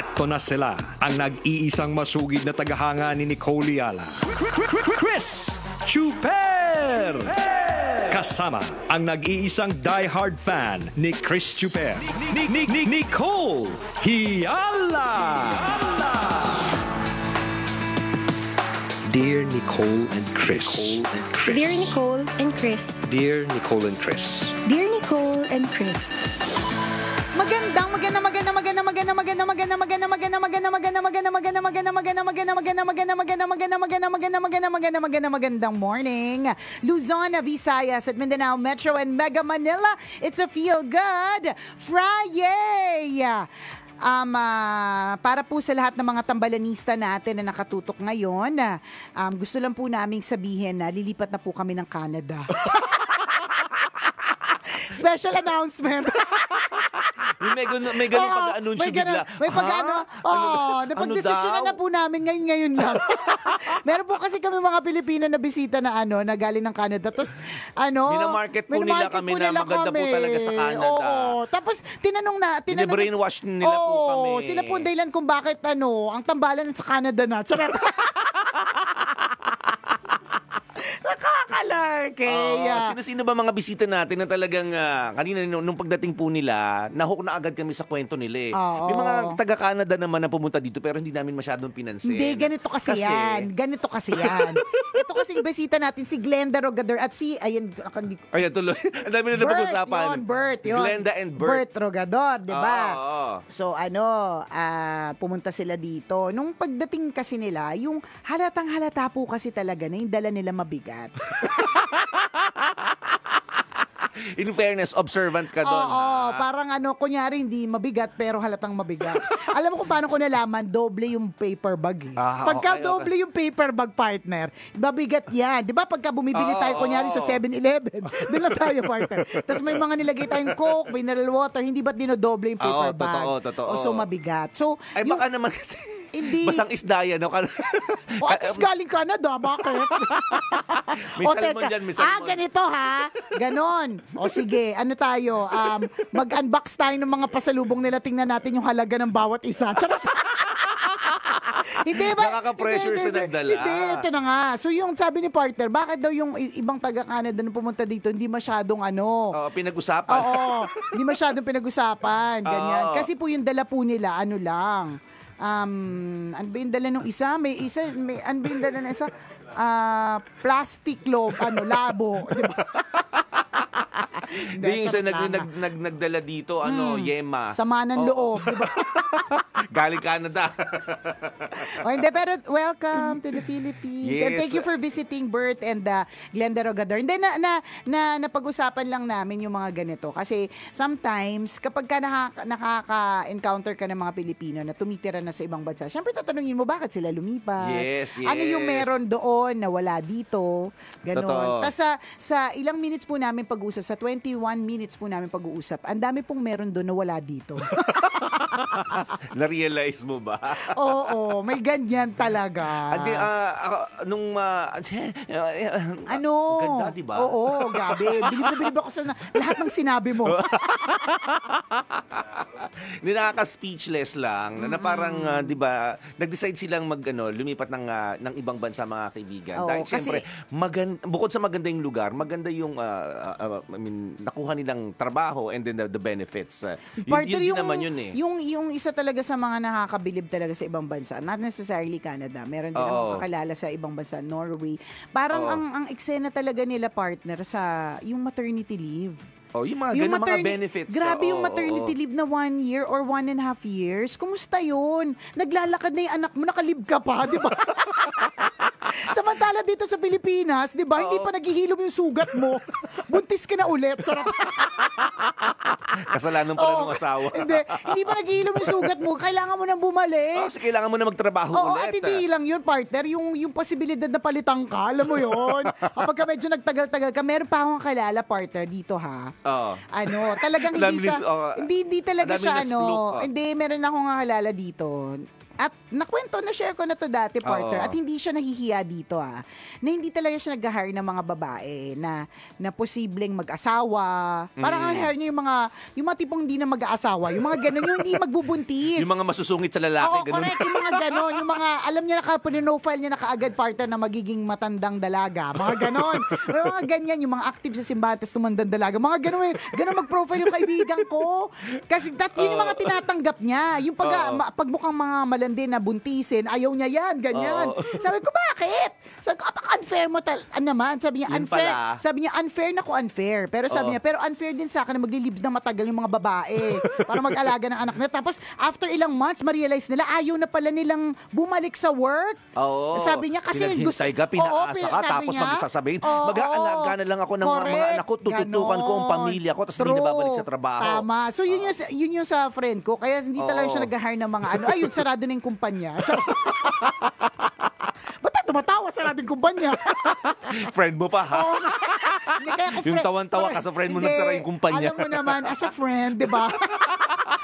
Eto na sila, ang nag-iisang masugid na tagahanga ni Nicole Yala. Chris Chuper! Kasama ang nag-iisang die-hard fan ni Chris Chuper. Nicole Yala! Dear Nicole and Chris. Dear Nicole and Chris. Dear Nicole and Chris. Dear Nicole and Chris. Magandang morning, Luzon, Visayas at Mindanao Metro and Mega Manila. It's a Feel Good Friday. Para po sa lahat ng mga tambalanista natin na nakatutok ngayon, gusto lang po naming sabihin na lilipat na po kami ng Canada. Special announcement. May ganun pag-anunsyo bigla. May pag-ano. Napag-desisyonan na po namin ngayon lang. Meron po kasi kami mga Pilipino na bisita na na galing ng Canada. Tapos minamarket po nila kami na maganda po talaga sa Canada. Oo. Tapos tinanong brainwash nila po kami. Sila po ang dahilan kung bakit ang tambalan sa Canada na. Charot. Nakakalurke. Sino-sino ba mga bisita natin na talagang kanina nung pagdating po nila, nahook na agad kami sa kwento nila eh. May mga taga-Canada naman na pumunta dito pero hindi namin masyadong pinansin. Hindi, ganito kasi yan. Ito kasing bisita natin, si Glenda Rogador at ayan tuloy. Ang dami na napag-usapan. Bert. Glenda and Bert. Bert Rogador, di ba? So pumunta sila dito. Nung pagdating kasi nila, yung halatang-halata po kasi talaga na yung dala nila mabigat. In fairness, observant ka doon. Parang kunyari hindi mabigat pero halatang mabigat. Alam mo kung paano ko nalaman, doble yung paper bag. Pagka doble yung paper bag, partner, mabigat yan. Di ba pagka bumibili tayo kunyari sa 7-Eleven, doon na tayo, partner. Tapos may mga nilagay tayong Coke, mineral water, hindi ba't dinodoble yung paper bag? Totoo. So mabigat. So, baka naman kasi hindi. Basang isda yan. At least galing Canada, bakit? May salmon dyan, may salmon. Ganito ha. Ganon. Sige, tayo? Mag-unbox tayo ng mga pasalubong nila. Tingnan natin yung halaga ng bawat isa. Hindi ba? Nakaka-pressure sa nagdala. Hindi, ito na nga. So yung sabi ni partner, bakit daw yung ibang taga-Canada na pumunta dito, hindi masyadong pinag-usapan. Hindi masyadong pinag-usapan. Ganyan. Kasi po yung dala po nila, lang. Ano ba yung dala ng isa? Ano ba yung dala ng isa? Plastic labo. Diba? Hindi yung isa nagdala dito, yema. Sama ng loob, diba? Galing Canada. Hindi, pero welcome to the Philippines. Yes. And thank you for visiting Bert and Glenda Rogador. Hindi, napag-usapan lang namin yung mga ganito. Kasi sometimes, kapag nakaka-encounter ka ng mga Pilipino na tumitira na sa ibang bansa, syempre tatanungin mo, bakit sila lumipat? Yes. Ano yung meron doon na wala dito? Ganon. Tapos sa ilang minutes po namin pag-uusap, sa 21 minutes po namin pag-uusap, ang dami pong meron doon na wala dito. Na-realize mo ba? Oo, may ganyan talaga. Ganda, di ba? Oo, gabi. Bilib ako sa lahat ng sinabi mo. Hindi, nakaka-speechless lang na parang, di ba, nag-decide silang lumipat ng ibang bansa, mga kaibigan. Dahil siyempre, bukod sa maganda yung lugar, maganda yung nakuha nilang trabaho and then the benefits. Yun naman yun eh. Yung isa talaga sa mga nakakabilib talaga sa ibang bansa, not necessarily Canada, meron din akong kakalala sa ibang bansa, Norway. Parang ang eksena talaga nila, partner, sa yung maternity leave. Yung mga benefits. Grabe yung maternity leave na 1 year or 1.5 years. Kumusta yun? Naglalakad na yung anak mo, nakalib ka pa, di ba? Samantala dito sa Pilipinas, di ba, hindi pa naghihilom yung sugat mo. Buntis ka na ulit. Kasalanan pala ng asawa. Hindi pa naghihilom yung sugat mo. Kailangan mo nang bumalik. Kasi kailangan mo na magtrabaho ulit. At hindi lang yun, partner. Yung posibilidad na palitang ka, alam mo yun. Kapag medyo nagtagal-tagal ka, meron pa akong kalala, partner, dito ha. Talagang hindi siya, hindi talaga siya, hindi, meron akong kalala dito. At nakwento, na-share ko na to dati, partner. Oo. At hindi siya nahihiya dito, na hindi talaga siya nag-hire ng mga babae na posibleng mag-asawa. Parang ang hire niya yung mga tipong hindi na mag-aasawa. Yung mga ganun, yung hindi magbubuntis. Yung mga masusungit sa lalaki, Oo, ganun. correct. Yung mga ganon. Yung mga, alam niya pinofile niya na kaagad, partner, na magiging matandang dalaga. Mga ganon. May mga ganyan, yung mga active sa simbahan, tapos tumandang dalaga. Mga ganon, ganon mag-profile yung kaibigan ko. Kasi yun yung mga tinatanggap niya. Yung pag mukhang mga malandi na buntisin, ayaw niya yan, ganyan. Sabi ko, bakit? Sabi ko, unfair mo naman. Sabi niya, Yun unfair. pala. Sabi niya, unfair na ko unfair. Pero sabi niya, pero unfair din sa akin na maglilibs na matagal yung mga babae para mag-alaga ng anak nila. Tapos, after ilang months, ma-realize nila, ayaw na pala nilang bumalik sa work. Oo. Sabi niya, kasi Pinaghintay ka, pinaasa ka, sabi tapos niya, magsasabihin, oo, mag-aalaga na lang ako ng mga anak ko, tututukan ko ang pamilya ko, tapos hindi na babalik sa trabaho. Tama. So, yun yung sa friend ko. Kaya hindi talaga siya nag-hire ng mga ayun, sarado na yung kumpanya. Ba't tayo tumatawa? Sarado yung kumpanya. Friend mo pa, ha? Hindi, kaya ako Yung tawan-tawa ka sa friend mo, nagsara yung kumpanya. Alam mo naman, as a friend, di ba?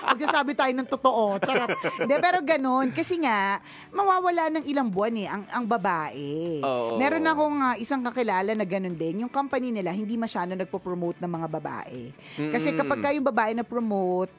Magsasabi tayo ng totoo. Charot. Hindi, pero ganun. Kasi nga, mawawala ng ilang buwan ang babae. Oo. Meron akong isang kakilala na ganun din. Yung company nila, hindi masyado nagpo-promote ng mga babae. Kasi kapag yung babae na-promote,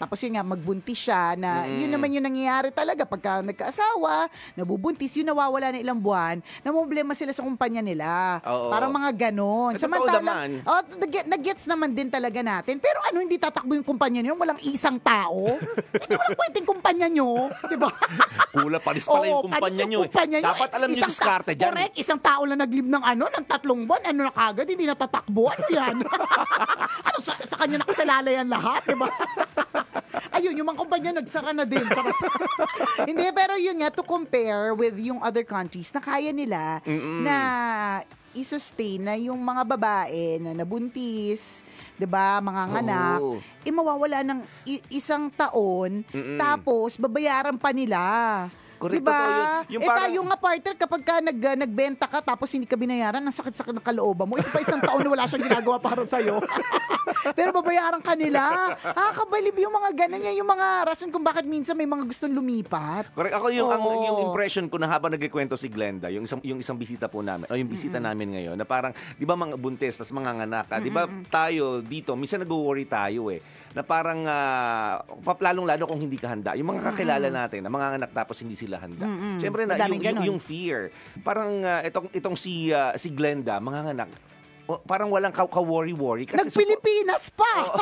tapos yun nga, magbuntis siya na yun naman yung nangyayari talaga pagka nagkaasawa, nabubuntis, yun nawawala na ilang buwan, namumblema sila sa kumpanya nila. Oo. Parang mga ganon. Naman. Nag-gets naman din talaga natin. Pero hindi tatakbo yung kumpanya nyo? Walang isang tao? Hindi walang pwedeng kumpanya nyo. Diba? Kula, paris pala yung kumpanya nyo. Dapat alam nyo yung diskarte dyan. Correct, isang tao lang nag-leave ng ng 3 buwan, na kagad, hindi natatakbo. Ano yan? Sa kanya nakasalalayan lahat, diba? Ayun, yung mga kumpanya nagsara na din. Hindi, pero yun nga, to compare with yung other countries na kaya nila na i-sustain na yung mga babae na nabuntis, 'di ba, mga nganak, mawawala ng isang taon, tapos babayaran pa nila. Correct, diba? yung parang, tayo nga, partner, kapag nagbenta ka tapos hindi ka binayaran, ang sakit-sakit ng kalooban mo. Ito pa isang taon na wala siyang ginagawa para sa'yo. Pero babayaran ka nila. Kabalib yung mga ganun niya, yung mga rason kung bakit minsan may mga gustong lumipat. Correct. Ako yung impression ko na habang nagkikwento si Glenda, yung isang bisita po namin, o yung bisita namin ngayon, na parang, di ba mga buntis, tas mga nganak, di ba tayo dito, minsan nag-worry tayo na parang lalong-lalo kung hindi ka handa. Yung mga kakilala natin, na mga anak tapos hindi sila handa. Siyempre na yung fear. Parang itong si Glenda, mga anak, parang walang ka-worry-worry. Nag-Pilipinas pa!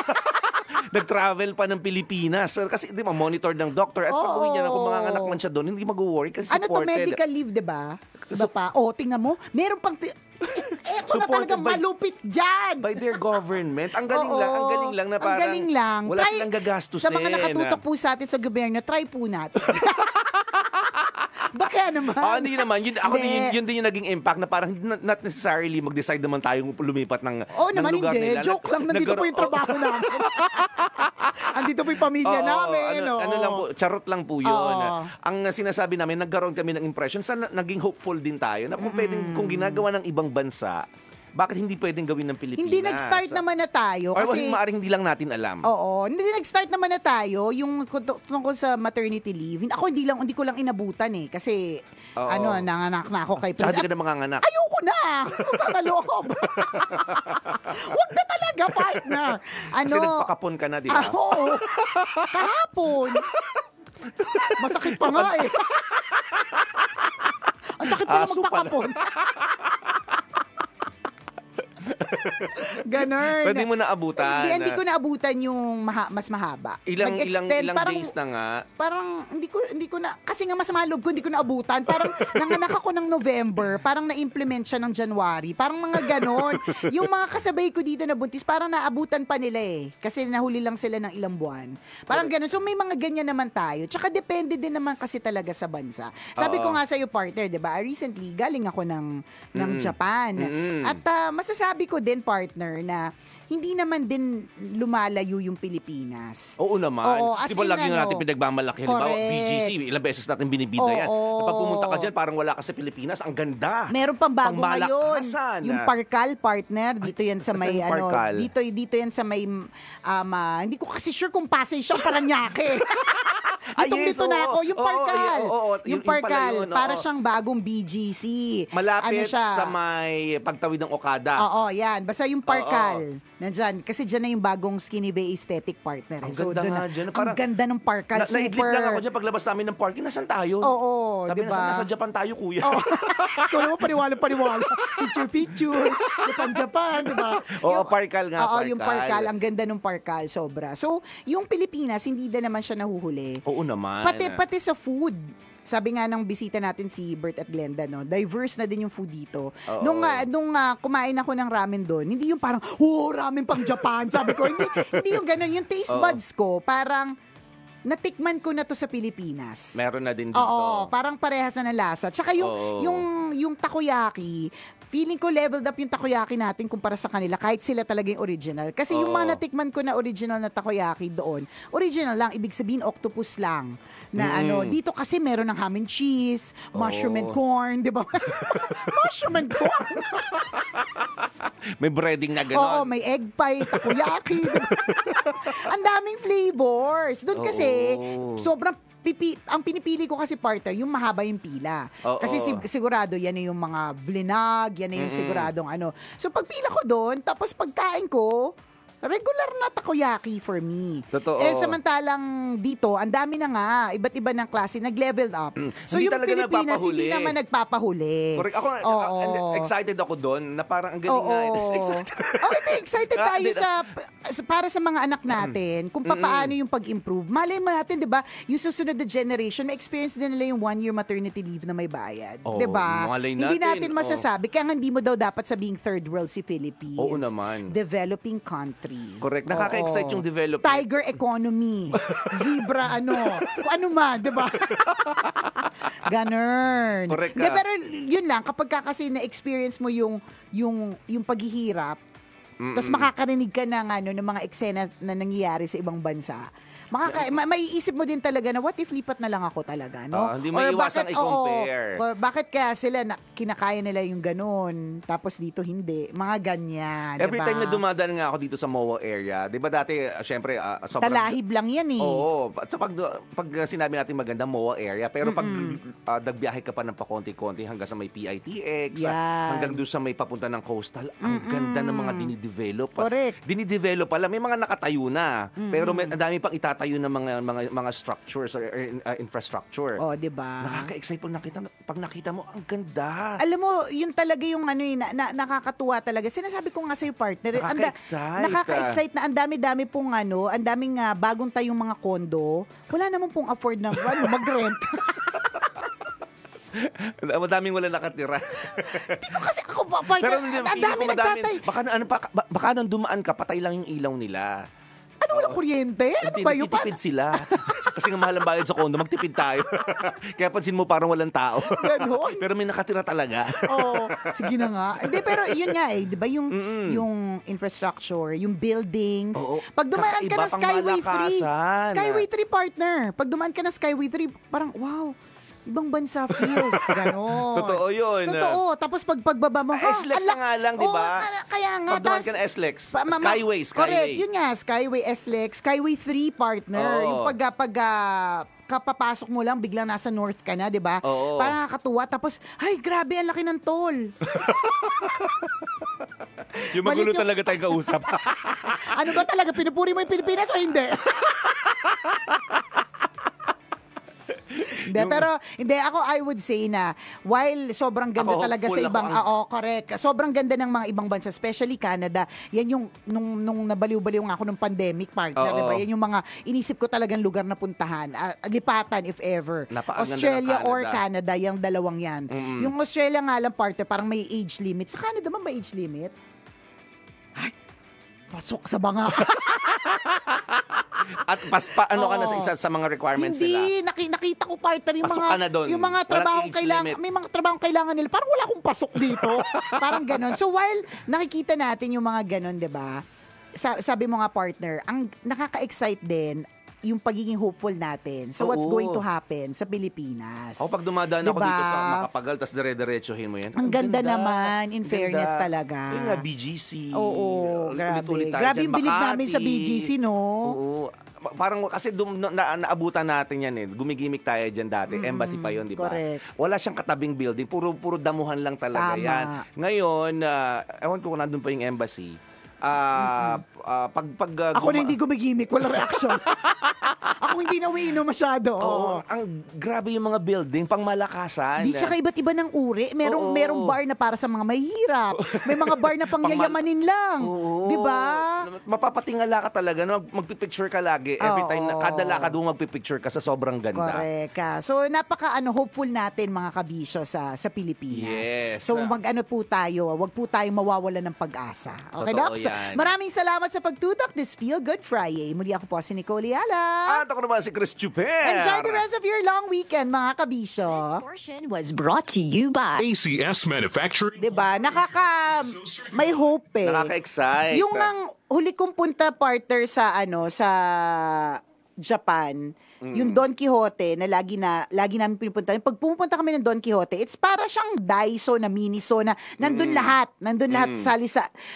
Nag-travel pa ng Pilipinas. Kasi di ba, monitor ng doctor. At pag-uwi niya na kung mga anak man siya doon, hindi mag-worry kasi supported. Medical leave, di ba? Iba pa. Tingnan mo. Meron pang... Eto na talagang malupit dyan. By their government. Ang galing lang na parang wala silang gagastusin. Sa mga nakatutok po sa atin sa gobyerno, try po natin. Baka naman. Hindi naman. Yun din yung naging impact na parang not necessarily mag-decide naman tayong lumipat ng lugar nila. Joke lang. Nandito po yung trabaho namin. Andito po yung pamilya namin. Lang po, charot lang po yun. Ang sinasabi namin, nagkaroon kami ng impression, naging hopeful din tayo na kung ginagawa ng ibang bansa, bakit hindi pwedeng gawin ng Pilipinas? Hindi nag-start naman na tayo. Or kasi maaaring hindi lang natin alam. Oo. Hindi nag-start naman na tayo yung tungkol sa maternity leave. Ako hindi ko lang inabutan kasi nanganak na ako kay President. Tsaka di ka na manganganak. Ayoko na. Kakaloob. Huwag na talaga, partner. Kasi nagpakapon ka na, di ba? Oo. Kahapon. Masakit pa nga Ang sakit pa magpakapon. Ganon. So, hindi mo naabutan? Hindi ko naabutan yung mas mahaba. Ilang days na nga? Parang, hindi ko na, kasi nga mas malog ko, hindi ko naabutan. Parang, nanganak ako ng November, parang na-implement siya ng January. Parang mga ganon. Yung mga kasabay ko dito na buntis, parang naabutan pa nila Kasi nahuli lang sila ng ilang buwan. Parang ganon. So, may mga ganyan naman tayo. Tsaka depende din naman kasi talaga sa bansa. Sabi ko nga sa'yo, partner, diba? Recently, galing ako ng Japan. At masasabi ko din, partner, na hindi naman din lumalayo yung Pilipinas. Oo naman. Di ba lagi nga natin pinagmamalaki? Halimbawa, BGC, ilang beses natin binibida yan. Pag pumunta ka dyan, parang wala ka sa Pilipinas, ang ganda. Meron pang bago ngayon. Yung Parkal, partner, dito yan sa may, dito yan sa may, hindi ko kasi sure kung Pasay siyang Paranaque. Itong-dito na ako. Yung Parkal. Yung pala Parkal. yun, Para siyang bagong BGC. Malapit siya? sa may pagtawid ng Okada. Oo, yan. Basta yung Parkal. Nandyan. Kasi dyan na yung bagong Skinny Bay Aesthetic Partner. Ang ganda nga dyan. Ang ganda ng Parkal. Naidlip lang ako dyan paglabas namin ng parking. Nasaan tayo? Oo, sabi diba? nasa Japan tayo, kuya. Ikaw naman paniwala. Picture. Japan, diba? Oo, Parkal nga. Oo, yung Parkal. Ang ganda ng Parkal. Sobra. So, yung Pilipinas, hindi na naman siya nahuhuli. Oo naman. Pati sa food. Sabi nga ng bisita natin si Bert at Glenda, no, diverse na din yung food dito. Oo. Nung kumain ako ng ramen doon, hindi yung parang, ramen pang Japan. Sabi ko, hindi yung ganun. Yung taste buds ko, parang, natikman ko na to sa Pilipinas. Meron na din dito. Oo, parang parehas na ng lasa. Tsaka yung takoyaki, feeling ko leveled up yung takoyaki natin kumpara sa kanila kahit sila talaga yung original. Kasi yung mga natikman ko na original na takoyaki doon, original lang, ibig sabihin octopus lang. Na dito kasi meron ng ham and cheese, mushroom and corn, di ba? Mushroom and corn. May breading na gano'n. Oo, may egg pie, takoyaki. Diba? Ang daming flavors. Doon kasi, sobrang ang pinipili ko kasi partner, yung mahaba yung pila. Kasi sigurado, yan na yung mga vlinag, yan na yung siguradong ano. So pagpila ko doon, tapos pagkain ko, regular na takoyaki for me. Totoo. Samantalang dito, ang dami na nga, iba't iba ng klase, nag-leveled up. So Hindi yung talaga Pilipinas, nagpapahuli. hindi naman nagpapahuli. Correct. Ako, excited ako doon na parang ang galing nga. Excited. Excited tayo para sa mga anak natin, kung paano yung pag-improve. Malay mo natin, di ba, yung susunod na generation, may experience din nila yung 1-year maternity leave na may bayad. Di ba? Hindi natin masasabi. Kaya nga hindi mo daw dapat sabing third world si Philippines. Oo naman. Developing country. Correct. Nakaka-excite yung development. Tiger economy. Zebra kung ano man, di ba? Ganun. Correct ka. Pero yun lang, kapag kasi na-experience mo yung paghihirap, tapos makakarinig ka ng mga eksena na nangyayari sa ibang bansa, maiisip mo din talaga na what if lipat na lang ako talaga, no? Hindi mo iwasang i-compare. Or bakit kaya sila kinakaya nila yung ganun, tapos dito hindi. Mga ganyan, Every diba? time na dumadaan nga ako dito sa MOA area, di ba dati, syempre, sobrang... Talahib lang yan eh. Oo. Pag sinabi natin maganda MOA area, pero pag nagbiyahe ka pa ng pakonti-konti hanggang sa may PITX, hanggang doon sa may papunta ng coastal, ang ganda ng mga dinidevelop. Correct. Dinidevelop pala. May mga nakatayo na, pero ang dami pang itatayo ng mga structures or infrastructure. Oh, di ba? Nakaka-excite pag nakita mo, ang ganda. Alam mo, yun talaga yung nakakatuwa talaga. Sinasabi ko nga sa partner, nakaka-excite na ang dami-dami pong ang daming bagong tayong mga kondo. Wala naman pong afford na mag-rent. Madaming wala nakatira. Hindi ko kasi ako partner, ang dami nagtatay. Baka nang dumaan ka, patay lang yung ilaw nila. Ano walang kuryente? Ano ba yun? Nagtitipid sila. Kasi nga mahal ang bayad sa kondo, magtipid tayo. Kaya pansin mo parang walang tao. Pero may nakatira talaga. Sige na nga. Hindi, pero yun nga di ba yung infrastructure, yung buildings. Pag dumaan ka na Skyway 3 partner. Pag dumaan ka na Skyway 3, parang wow, ibang bansa feels. Ganon. Totoo yun. Totoo. Tapos pagbaba mo, SLEX na nga lang, di ba? Kaya nga. Pag dumaan ka na SLEX. Skyway. Correct. Yun nga, Skyway, SLEX, Skyway 3 partner. Yung kapapasok mo lang, biglang nasa north ka na, di ba? Parang nakakatuwa. Tapos, ay, grabe, ang laki ng toll. Yung magulo talaga tayong kausap. Ano ba talaga? Pinupuri mo yung Pilipinas o hindi? Hindi, ako I would say na while sobrang ganda talaga sa ibang correct. Sobrang ganda ng mga ibang bansa, especially Canada. Yan yung nung nabaliw-baliw nga ako ng pandemic partner, diba? Yan yung mga inisip ko talagang lugar na puntahan, lipatan if ever. Australia or Canada, yung dalawang yan. Yung Australia nga lang partner, parang may age limit. Sa Canada ba may age limit? Ay, pasok sa banga. At ka na sa isa sa mga requirements nila. Hindi, nakita ko partner yung mga trabahong kailangan, may mga trabahong kailangan nila. Parang wala akong pasok dito. Parang ganon. So while nakikita natin yung mga ganon, 'di ba? Sabi mo nga partner, ang nakaka-excite din yung pagiging hopeful natin sa what's going to happen sa Pilipinas. Pag dumadaan ako dito sa Makapagal, tas dire-diretsuhin mo yan. Ang ganda naman, in fairness talaga. Yung nga, BGC. Oo, grabe. Grabe yung bilib namin sa BGC, no? Oo. parang kasi naabutan natin yan eh. Gumigimik tayo dyan dati. Embassy pa yun, di ba? Correct. Wala siyang katabing building. Puro damuhan lang talaga Tama. yan. Ngayon, ewan ko kung nandun pa yung embassy. Ako na hindi gumigimik, walang reaction. Ako hindi na umiinom masyado. Oo, ang grabe yung mga building, pang malakasan. Di siya iba't iba ng uri. Merong bar na para sa mga mahihirap. May mga bar na pang yayamanin lang. Oo. Di ba? Mapapatingala ka talaga. No? Magpipicture ka lagi. Every time, kada lakad mo magpipicture ka sa sobrang ganda. Correct. So, hopeful natin mga kabisyo sa Pilipinas. Yes. So, po tayo. Wag po tayo mawawalan ng pag-asa. Okay, Totoo Docs? yan. Maraming salamat sa pagtutok this Feel Good Friday. Muli ako po si Nicole Yala. At ako naman si Chris Chuper. Enjoy the rest of your long weekend, mga kabisyo. This portion was brought to you by ACS Manufacturing. Diba? May hope eh. Nakaka-excite. Yung ang huli kong punta partner sa Japan, yung Don Quixote na lagi namin pinupunta. Pag pumupunta kami ng Don Quixote, it's para siyang Daiso na Miniso na nandun lahat.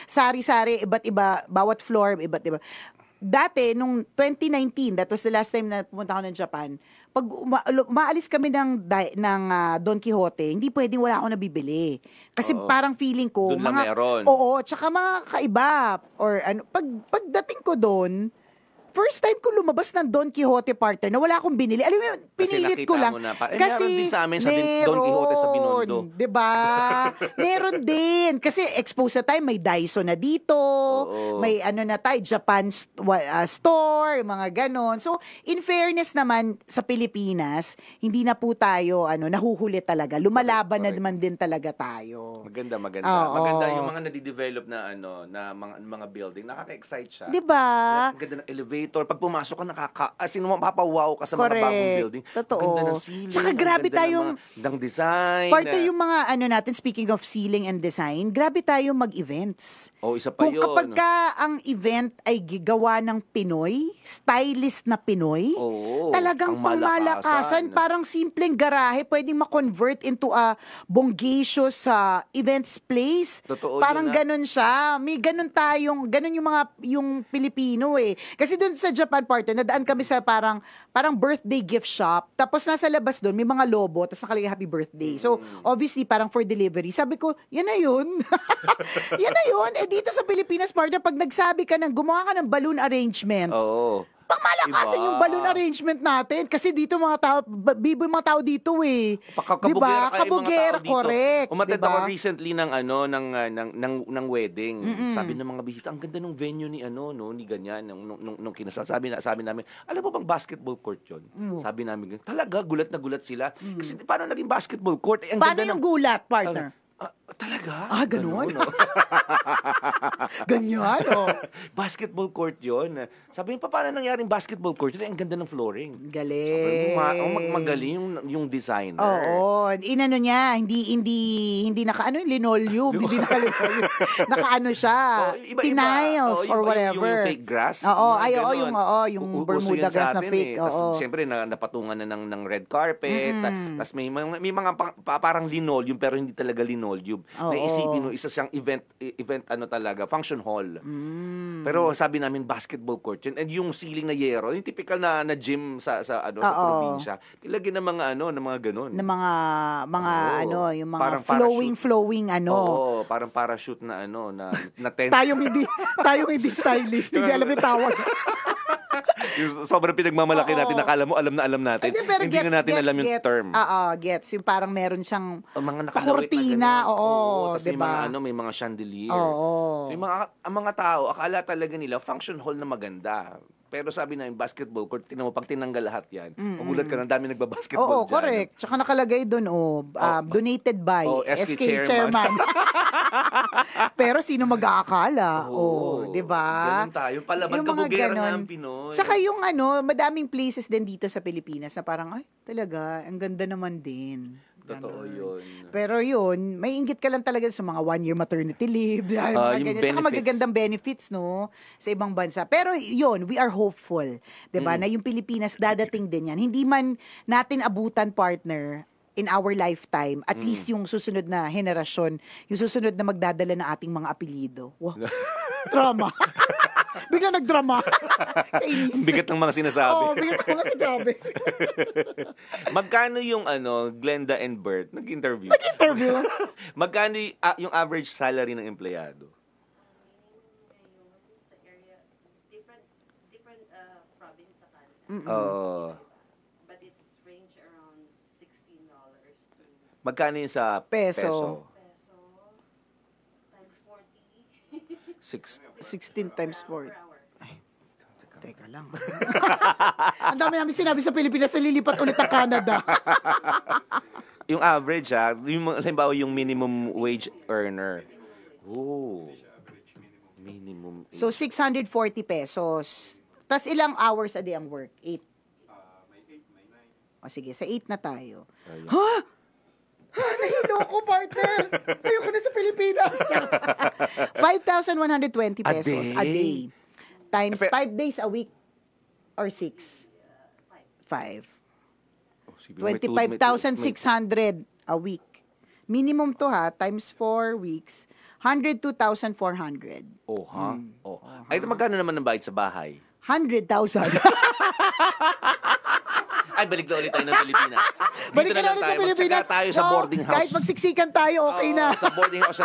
Sari-sari, iba't iba, bawat floor, iba't iba. Dati, nung 2019, that was the last time na pumunta ako ng Japan, pag umaalis kami ng Don Quixote, hindi pwedeng wala ako nabibili. Kasi parang feeling ko, Doon lang meron. Oo, tsaka mga kaiba. Or pagdating ko doon, first time ko lumabas ng Don Quixote partner na wala akong binili. Alam mo, pinilit ko lang. Kasi meron din sa amin sa Don Quixote sa Binondo. Diba? Meron din. Kasi expose na tayo, may Daiso na dito, may Japan store, mga ganon. So, in fairness naman sa Pilipinas, hindi na po tayo nahuhuli talaga. Lumalaban na naman din talaga tayo. Maganda. Oo. Maganda yung mga nadidevelop na mga building. Nakaka-excite siya. Diba? Ang ganda ng elevator. Pag pumasok ka, mapapawaw ka sa mga bagong building. Totoo. Ang ganda ng ceiling. Saka grabe tayong ng design. Part yung mga natin, speaking of ceiling and design, grabe tayong mag-events. Isa pa Kung yun. kapag ang event ay gigawa ng Pinoy, stylist na Pinoy, talagang ang pangmalakasan, parang simpleng garahe, pwedeng ma-convert into a bonggacious events place. Totoo parang yun, ganun siya. May ganun yung Pilipino eh. Kasi doon sa Japan partner, nadaan kami sa parang birthday gift shop. Tapos nasa labas doon, may mga lobo, tapos nakalagay happy birthday. So, obviously, parang for delivery. Sabi ko, yan na yun. Yan na yun. Dito sa Pilipinas partner, pag nagsabi ka gumawa ka ng balloon arrangement, pangmalakasan yung balloon arrangement natin. Kasi dito mga tao, bibo yung mga tao dito eh. Kabugera kayo Kabugera, mga tao dito. correct. Umattend diba? ako recently ng wedding. Sabi ng mga bisita, ang ganda ng venue ni ni ganyan nung kinasal. Sabi namin, alam mo bang basketball court 'yon? Sabi namin, talaga gulat na gulat sila. Kasi paano naging basketball court? Ang Paano ganda yung gulat, partner? Talaga? Ganun? Ganyan, Basketball court yon. Sabi niya, paano nangyaring basketball court? Ang ganda ng flooring. Galing. Magaling yung designer. Oo. Niya, hindi linoleum. Hindi naka-linoleum. Naka siya. Tiles or whatever. Yung fake grass. Yung Bermuda grass na fake. Tapos, siyempre, napatungan na ng red carpet. Tapos, may mga parang linoleum, pero hindi talaga linoleum. Naisipin mo, isa siyang event talaga, function hall. Pero sabi namin basketball court yun. And yung ceiling na yero, yung typical na gym sa probinsya. Nilagyan ng mga ganun. Na mga yung mga Parang flowing Oo, parang parachute na tent. tayong hindi stylist, hindi alam yung tawag. Yung sobrang pinagmamalaki natin, nakala mo alam natin. Hindi na natin alam yung term. Gets. Yung parang meron siyang mga nakalawit kurtina, tapos diba? may mga chandelier. Oo. So, ang mga tao, akala talaga nila, function hall na maganda. Pero sabi na yung basketball court, pag tinanggal lahat yan, magulat ka na, dami nagbabasketball dyan. Correct. Tsaka nakalagay doon, donated by SK Chairman. Pero sino mag-aakala? Di ba? Ganun tayo. Palaban kabugera nga ang Pinoy. Tsaka yung madaming places din dito sa Pilipinas na parang, ay, talaga, ang ganda naman din. Totoo yun. Pero yun, may inggit ka lang talaga sa mga 1-year maternity leave. Yung benefits. Saka magagandang benefits, no? Sa ibang bansa. Pero yun, we are hopeful. Diba? Na yung Pilipinas, dadating din yan. Hindi man natin abutan, partner, in our lifetime, at least yung susunod na henerasyon, yung susunod na magdadala ng ating mga apelyido. Wow. Trauma. Bigla nagdrama. Kainis. Bigat ng mga sinasabi. Oo, bigat ng mga sinasabi. Magkano yung Glenda and Bert nag-interview? Magkano yung average salary ng empleyado? Different province sa Canada. Oo. But it's range around $16 to Magkano yung sa Peso. peso? times 40 16 times 4. per hour. Teka lang. Ang dami namin sinabi sa Pilipinas na lilipat ulit ang Canada. Yung average, halimbawa yung minimum wage earner. Oh. Minimum. So, 640 pesos. Tapos ilang hours a day ang work? 8. O sige, sa 8 na tayo. Ha? Nahilo ko, partner. Ayoko na sa Pilipinas. 5,120 pesos a day. Times 5 days a week. Or 6. 5. 25,600 a week. Minimum to ha, times 4 weeks. 102,400. Oh, ha? Oh. Ay, magkano naman ang bayad sa bahay? 100,000. Ay, balik na ulit tayo ng Pilipinas. Balik ka na ulit sa Pilipinas. Tayo sa boarding house. Kahit magsiksikan tayo, okay na. Sa boarding house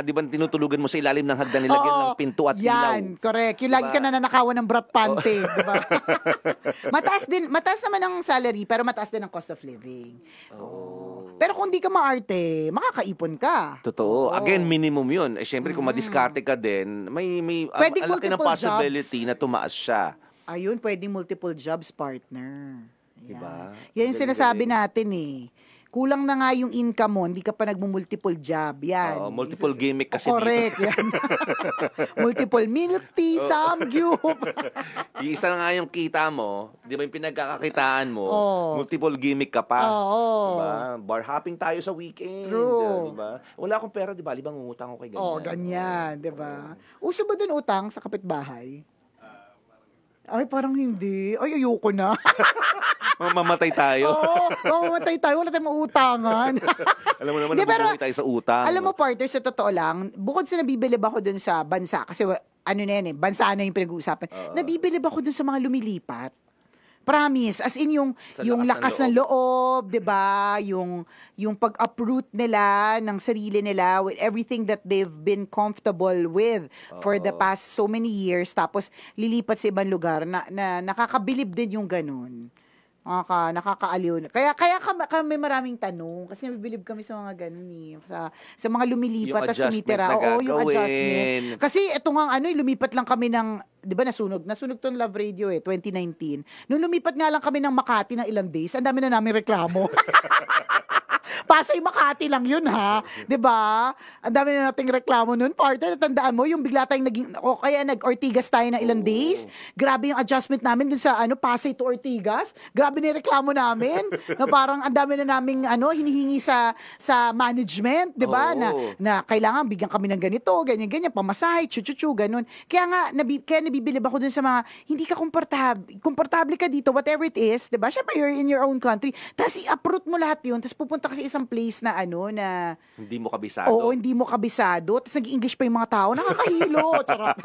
di ba tinutulugan mo sa ilalim ng hagdan, nilagyan ng pinto at ilaw. Yan, correct. Yung lagi ka na nanakawan ng brat pante, di ba? Mataas naman ang salary, pero mataas din ang cost of living. Pero kung di ka maarte, makakaipon ka. Totoo. Again, minimum yun. Eh, syempre, kung madiskarte ka din, may Pwedeng laki ng multiple possibility na tumaas siya. Ayun, pwedeng multiple jobs, partner. Yan. Diba? Yan yung sinasabi natin eh. Kulang na nga yung income mo, hindi ka pa nagmo-multiple job. Yan. Multiple gimmick kasi correct, dito. yan. Multiple milk tea, samgyup. Yung isa na nga yung kita mo, di ba yung pinagkakakitaan mo, multiple gimmick ka pa. Diba? Bar hopping tayo sa weekend. True. Diba? Wala akong pera, di ba? Libang ngutang ko kay ganyan. Ganyan, di ba? Uso ba din utang sa kapitbahay? Ay, parang hindi. Ay, ayoko na. Mamamatay tayo. Mamamatay tayo. Wala tayong mautangan. Alam mo naman, nabubuhay tayo sa utang. Alam mo, partner, sa totoo lang, bukod sa nabibilib ako dun sa bansa, kasi bansa na yung pinag-uusapan, nabibilib ako dun sa mga lumilipat. Promise. As in yung lakas ng loob, 'di ba? Yung pag-uproot nila ng sarili nila with everything that they've been comfortable with for the past so many years, tapos lilipat sa ibang lugar na nakakabilib din yung ganun. Nakakaaliw. Kaya kami maraming tanong kasi nabibilib kami sa mga ganun eh. Sa mga lumilipat at sumitira. Yung adjustment. Kasi ito nga lumipat lang kami ng, 'di ba, nasunog tong Love Radio 2019. Nung lumipat nga lang kami ng Makati ng ilang days, ang dami na namin reklamo. Pasay Makati lang yun ha. 'Di ba? Ang dami na nating reklamo noon. Partner, natandaan mo yung bigla tayong kaya nag-Ortigas tayo ng ilang days. Grabe yung adjustment namin dun sa Pasay to Ortigas. Grabe na yung reklamo namin. Na parang ang dami na naming hinihingi sa management, 'di ba? Na kailangan bigyan kami ng ganito, ganyan, pamasahe, ganun. Kaya nga nabibilib ako dun sa mga hindi ka komportable ka dito, whatever it is, 'di ba? Syempre you're in your own country. Tapos i-uproot mo lahat 'yun, tapos pupunta ka sa isang place na na hindi mo kabisado. Oo, hindi mo kabisado. Tapos nag-English pa yung mga tao. Nakakahilo. Charot.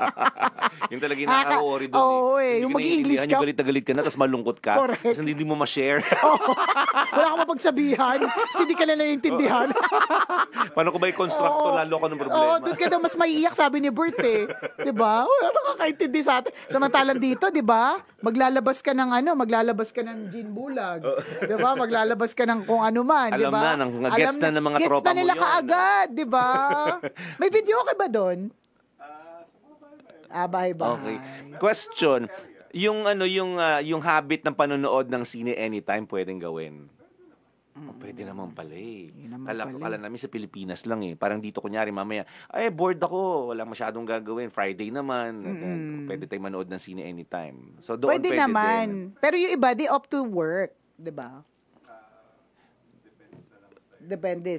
Yung talagang nakaka-worry doon. Oo, yung mag-English ka. Yung galit na galit ka na, tapos malungkot ka. Correct. Tapos hindi mo ma-share. Wala kang mapagsabihan. Kasi hindi ka na naiintindihan. Paano ko ba i-construct to? Lalo ka ng problema. Doon ka daw mas maiiyak, sabi ni Bert eh. Diba? Wala nakakaintindi sa atin. Samantalang dito, diba? Maglalabas ka ng gin bulag. Diba? Maglalabas ka ng kung ano man. Alam diba? Gets na ng mga tropa mo yun. Gets na nila kaagad, di ba? May video ka ba doon? Bye-bye. Okay. Question. Yung habit ng panonood ng sine anytime pwedeng gawin? Pwede naman pala eh. Kala namin sa Pilipinas lang eh. Parang dito kunyari mamaya, bored ako, wala masyadong gagawin. Friday naman, pwede tayo manood ng sine anytime. So doon pwede naman. Din. Pero yung iba, they opt to work, di ba? Depende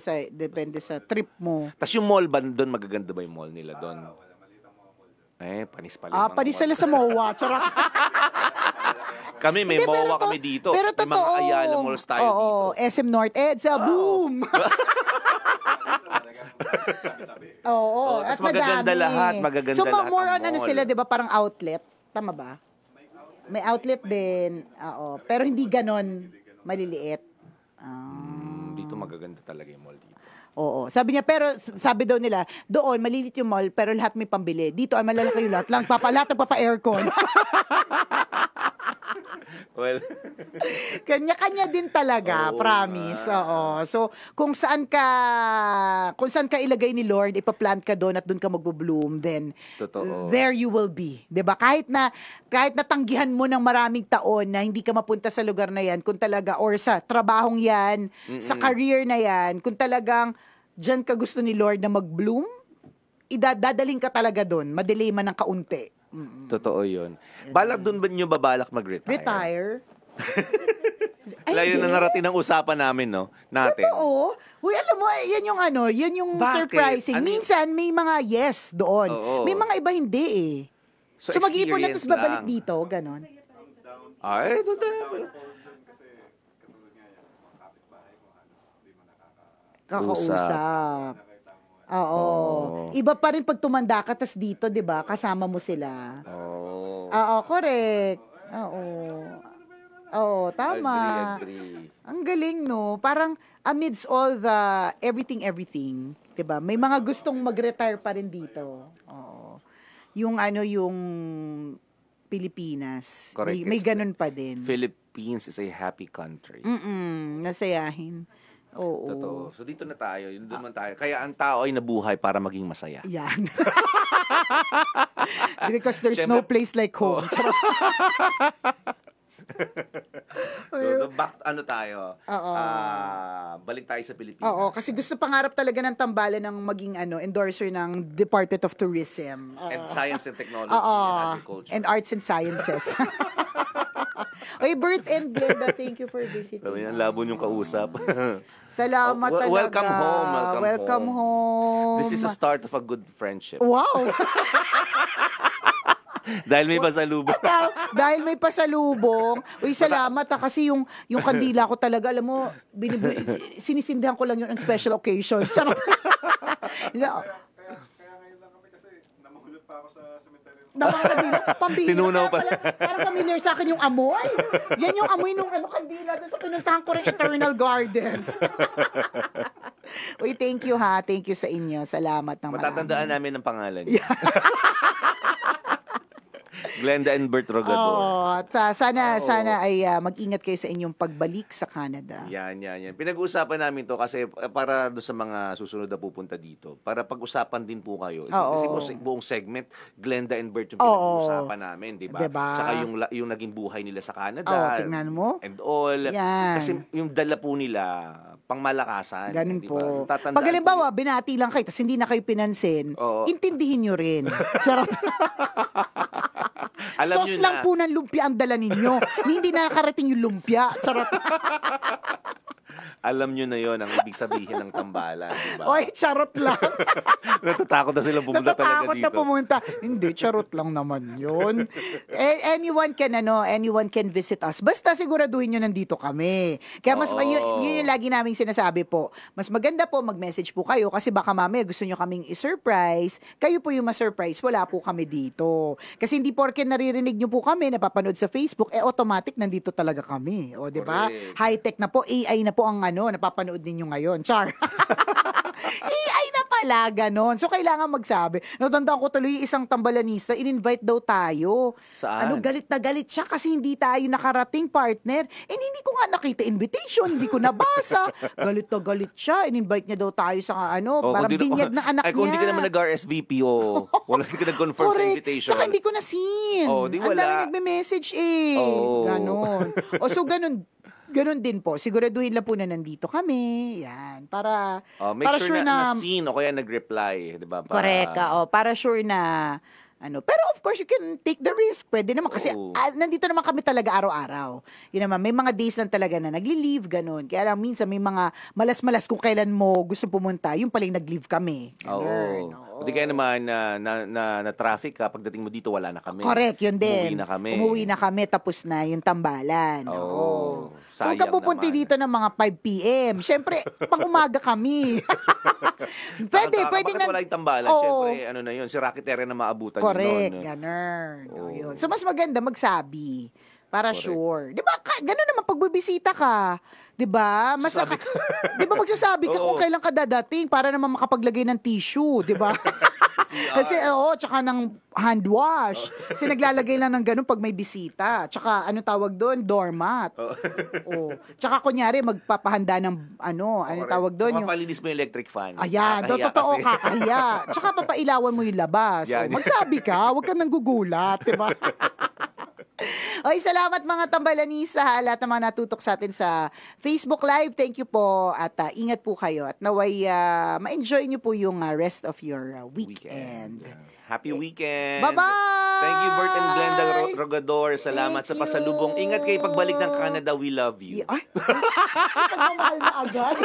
sa trip mo. Tapos yung mall ba doon, magaganda ba yung mall nila doon? Panis pala. Panis sila sa MOA. Charot. Kami, may MOA kami dito. Pero totoo. May mga Ayala malls tayo dito. SM North EDSA, boom! Oo, tas at magaganda madami. lahat, magaganda so, lahat more ang on ano mall. sila, di ba, parang outlet. Tama ba? May outlet din. Oo. Pero hindi ganon maliliit. Dito magaganda talaga yung mall dito. Oo. Sabi niya, pero sabi daw nila, doon, malilit yung mall, pero lahat may pambili. Dito, ay malalaki yung lahat. Lahat nagpapa-aircon. Well, Kanya-kanya din talaga, Oo promise. nga. Oo. So, kung saan ka ilagay ni Lord, ipaplant ka doon at doon ka magbo-bloom, then Totoo. there you will be. 'Di ba? Kahit natanggihan mo ng maraming taon na hindi ka mapunta sa lugar na 'yan, kung talaga or sa trabahong 'yan, sa career na 'yan, kung talagang diyan ka gusto ni Lord na mag-bloom, idadadaling ka talaga doon, madelay man ng kaunti. totoo yun. Balak doon ba nyo babalak mag-retire? Retire? Ay, Layo na hindi. narating ng usapan namin, no? Natin. Oo. Uy, alam mo, yan yung Bakit? surprising. Ano yung- Minsan, may mga yes doon. Oo. May mga iba hindi eh. So, mag-iipon na tapos experience babalik lang. dito, ganon. Ay, doon na. Kakausap. Oo. Iba pa rin pag tumanda ka, tas dito, di ba, kasama mo sila. Oh. Oo, correct. Oo. Oo, tama. Agree. Ang galing, no? Parang amidst all the everything, 'di ba? May mga gustong mag-retire pa rin dito. Oo. Yung Pilipinas. Correct. May ganun pa din. Philippines is a happy country. Nasayahin. Oo. Totoo. So dito na tayo, yun doon man tayo. Kaya ang tao ay nabuhay para maging masaya. Yan. Because there's no place like home. Charot. So back, ano tayo? Oo. Balik tayo sa Pilipinas. Oo, kasi gusto pangarap talaga ng tambalan ng maging endorser ng Department of Tourism. And Science and Technology Oo. and Agriculture. And Arts and Sciences. Oy, Bert and Glenda, thank you for visiting. Sabi niya, ang labo niyong kausap. Salamat Oh, talaga. welcome home, welcome home. This is a start of a good friendship. Wow! Dahil may pasalubong. Dahil may pasalubong. Uy, salamat kasi yung kandila ko talaga, alam mo, sinisindihan ko lang yun ang special occasions. Charot. Pambihira. Tinunaw pa. Parang familiar sa akin yung amoy. Yan yung amoy nung kandila doon sa pinuntahan ko rin Eternal Gardens. Uy, thank you ha. Thank you sa inyo. Salamat ng marami. Matatandaan namin ang pangalan niya. Glenda and Bert Rogador. Oo. Sana ay mag-ingat kayo sa inyong pagbalik sa Canada. Yan. Pinag-uusapan namin to kasi para do sa mga susunod na pupunta dito. Para pag-usapan din po kayo. Kasi buong segment, Glenda and Bert yung pinag-uusapan namin, di ba? Diba? Tsaka yung naging buhay nila sa Canada. Oo, tingnan mo. And all. Yan. Kasi yung dala po nila, pangmalakasan. Ganun diba? po. Tatandaan Pag halimbawa, binati lang kayo, tapos hindi na kayo pinansin, Oo. intindihin nyo rin. Charot. Alam Sauce nyo lang na. po ng lumpia ang dala ninyo. Hindi na nakarating yung lumpia. Charot. Alam nyo na yon ang ibig sabihin ng tambalan, di ba? Oy, charot lang. Natatakot na silang pumunta talaga Natatakot dito. na pumunta. Hindi, charot lang naman yun. Anyone can visit us. Basta siguraduhin nyo nandito kami. Kaya yun yung lagi naming sinasabi po. Mas maganda po mag-message po kayo kasi baka mamaya gusto nyo kaming i-surprise. Kayo po yung ma-surprise. Wala po kami dito. Kasi hindi porke naririnig nyo po kami, napapanood sa Facebook, automatic nandito talaga kami. O, di ba? Correct. High-tech na po. AI na po ang napapanood ninyo ngayon. Char. AI na pala, ganon. So, kailangan magsabi. Natandaan ko tuloy isang tambalanista, in-invite daw tayo. Saan? Galit na galit siya kasi hindi tayo nakarating, partner. Hindi ko nga nakita invitation, hindi ko nabasa. Galit na galit siya. In-invite niya daw tayo sa parang binyag na anak niya. Kung hindi ka naman nag-RSVP wala ka nag-confirm sa Correct. invitation. Tsaka hindi ko na seen. Di Ang wala. dami nagme-message eh. Ganon. So, ganon din po. Siguraduhin lang po na nandito kami. Yan. Para Make para sure na seen o kaya nag-reply. Diba? Correct. Para sure na pero of course, you can take the risk. Pwede naman kasi nandito naman kami talaga araw-araw. Yun naman, may mga days lang talaga na nagli-leave, ganun. Kaya lang minsan may mga malas-malas kung kailan mo gusto pumunta, yung paling nag-leave kami. Ganun. Hindi kaya naman na traffic ka, pagdating mo dito, wala na kami. Correct, yun din. Umuwi na kami. Umuwi na kami, tapos na yung tambalan. Oo. So, huwag ka Sayang pupunti naman. dito ng mga 5 p.m. Siyempre, pang-umaga kami. pwede Bakit nga. wala yung tambalan? Oo. Siyempre, ano na yun, si Rocky Terry na maabutan Correct, yun. ganun. Oo. Yun. So, mas maganda magsabi. Para sure. Di ba, ganun naman pagbibisita ka. Di ba? Di ba magsasabi ka Oo. kung kailan ka dadating para naman makapaglagay ng tissue. Di ba? Kasi, tsaka ng hand wash. Kasi naglalagay lang ng ganun pag may bisita. Tsaka, ano tawag doon? Doormat. Oo. Tsaka, kunyari, magpapahanda ng, tawag doon? Yung, Mapalinis mo yung electric fan. ayan, Kakahiya totoo, kasi. kakahiya. Tsaka, papailawan mo yung labas. So, Yan. magsabi ka, huwag kang nanggugulat. Di ba? Oy, salamat mga tambalanisa, lahat ng mga natutok sa atin sa Facebook Live. Thank you po at ingat po kayo at naway ma-enjoy niyo po yung rest of your weekend. Happy weekend. Bye-bye! Thank you, Bert and Glenda Rogador. Salamat Thank sa pasalubong. you. Ingat kayo pagbalik ng Canada. We love you. Ay, pagmamahal na agad.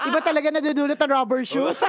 Iba talaga nadudulot ang rubber shoes.